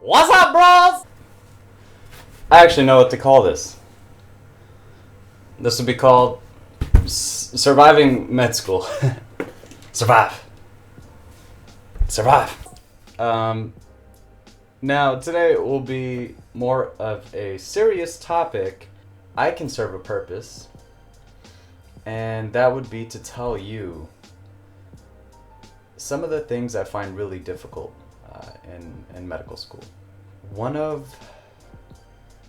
What's up, bros? I actually know what to call this. This would be called surviving med school. Survive. Now, today will be more of a serious topic. I can serve a purpose, and that would be to tell you some of the things I find really difficult in medical school. One of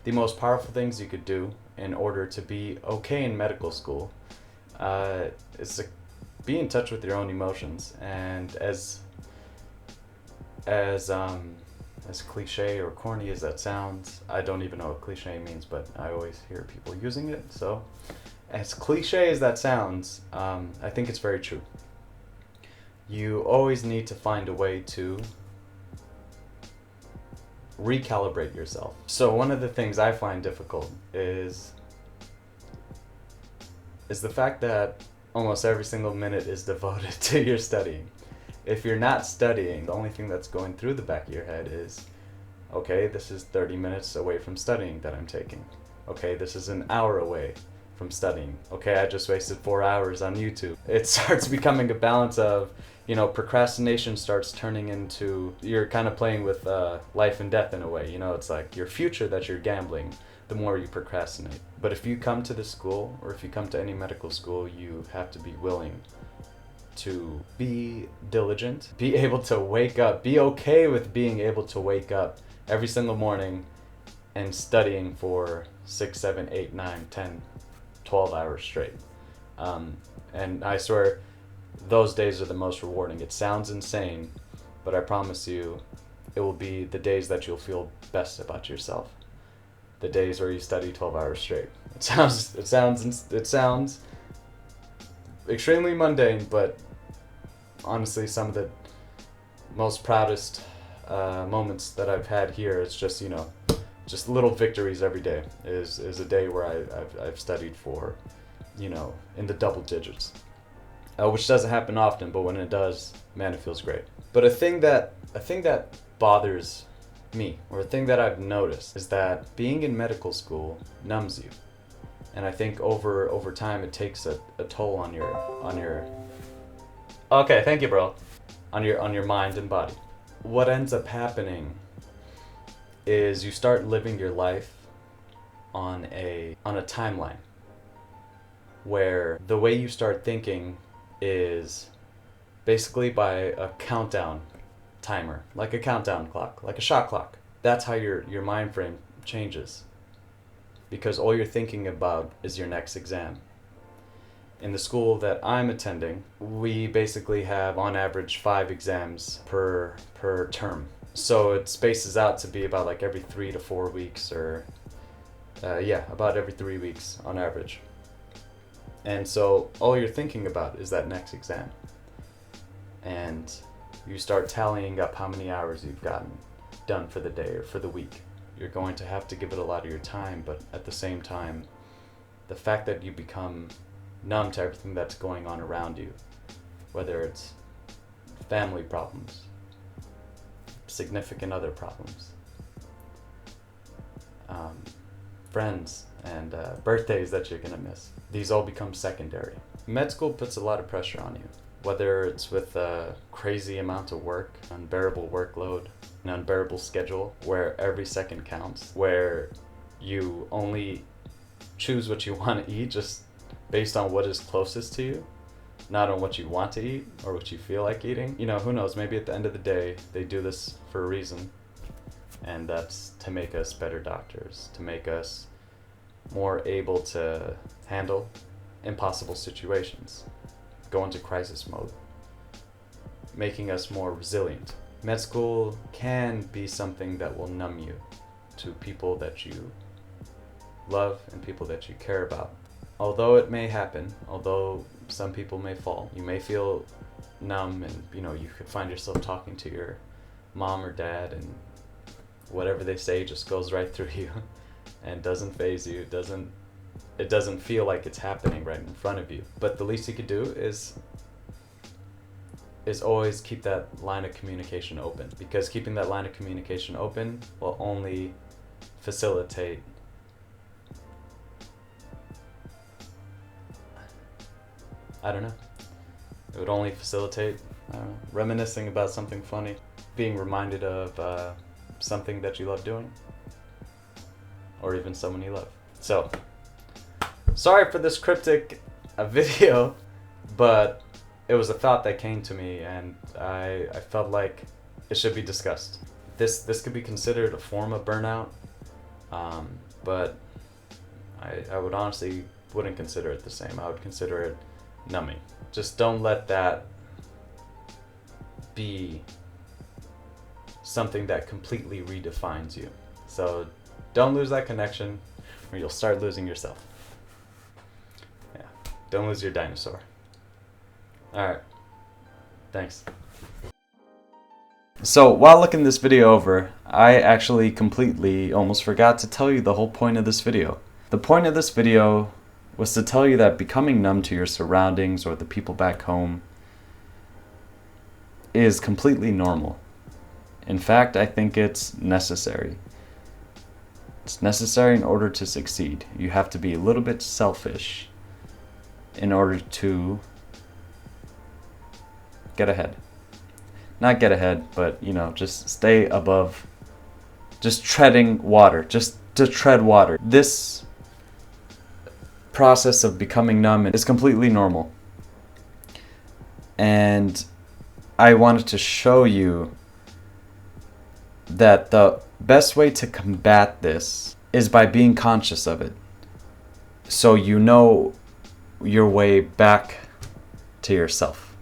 the most powerful things you could do in order to be okay in medical school is to be in touch with your own emotions. And as cliche or corny as that sounds, I don't even know what cliche means, but I always hear people using it. So, as cliche as that sounds, I think it's very true. You always need to find a way to recalibrate yourself. So one of the things I find difficult is the fact that almost every single minute is devoted to your studying. If you're not studying, the only thing that's going through the back of your head is, okay, this is 30 minutes away from studying that I'm taking. Okay, this is an hour away from studying. Okay, I just wasted 4 hours on YouTube. It starts becoming a balance of, procrastination starts turning into, you're kind of playing with life and death in a way. It's like your future that you're gambling the more you procrastinate. But if you come to this school, or if you come to any medical school, you have to be willing to be diligent, be able to wake up, be okay with being able to wake up every single morning and studying for 6, 7, 8, 9, 10, 12 hours straight. And I swear, those days are the most rewarding. It sounds insane, but I promise you, it will be the days that you'll feel best about yourself. The days where you study 12 hours straight. It sounds extremely mundane, but honestly, some of the most proudest moments that I've had here is just little victories every day. Is a day where I've studied for, in the double digits. Which doesn't happen often, but when it does, man, it feels great. But a thing that bothers me, or a thing that I've noticed, is that being in medical school numbs you, and I think over time it takes a toll on your. Okay, thank you, bro. On your mind and body. What ends up happening is you start living your life on a timeline, where the way you start thinking is basically by a countdown timer, like a countdown clock, like a shot clock. That's how your mind frame changes, because all you're thinking about is your next exam. In the school that I'm attending, we basically have on average 5 exams per term. So it spaces out to be about like every 3 to 4 weeks, or about every 3 weeks on average. And so all you're thinking about is that next exam. And you start tallying up how many hours you've gotten done for the day or for the week. You're going to have to give it a lot of your time, but at the same time, the fact that you become numb to everything that's going on around you, whether it's family problems, significant other problems, friends, and birthdays that you're gonna miss. These all become secondary. Med school puts a lot of pressure on you, whether it's with a crazy amount of work, unbearable workload, an unbearable schedule where every second counts, where you only choose what you want to eat just based on what is closest to you, not on what you want to eat or what you feel like eating. Who knows, maybe at the end of the day, they do this for a reason, and that's to make us better doctors, to make us more able to handle impossible situations, go into crisis mode, making us more resilient. Med school can be something that will numb you to people that you love and people that you care about. Although it may happen, although some people may fall, you may feel numb, and you could find yourself talking to your mom or dad, and whatever they say just goes right through you and doesn't faze you. It doesn't feel like it's happening right in front of you. But the least you could do is is always keep that line of communication open, because keeping that line of communication open will only facilitate I don't know. It would only facilitate reminiscing about something funny, being reminded of something that you love doing, or even someone you love. So, sorry for this cryptic video, but it was a thought that came to me, and I felt like it should be discussed. This could be considered a form of burnout, but I would honestly wouldn't consider it the same. I would consider it numbing. Just don't let that be something that completely redefines you. So don't lose that connection, or you'll start losing yourself. Yeah, don't lose your dinosaur. Alright, thanks. So while looking this video over, I actually completely almost forgot to tell you the whole point of this video. The point of this video was to tell you that becoming numb to your surroundings or the people back home is completely normal. In fact, I think it's necessary. It's necessary in order to succeed. You have to be a little bit selfish in order to get ahead. Not get ahead, but just stay above, just treading water, just to tread water. This process of becoming numb is completely normal. And I wanted to show you that the best way to combat this is by being conscious of it. So you know your way back to yourself.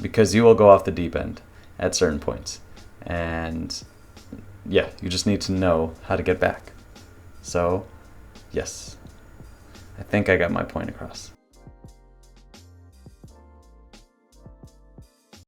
Because you will go off the deep end at certain points. And yeah, you just need to know how to get back. So, yes. I think I got my point across.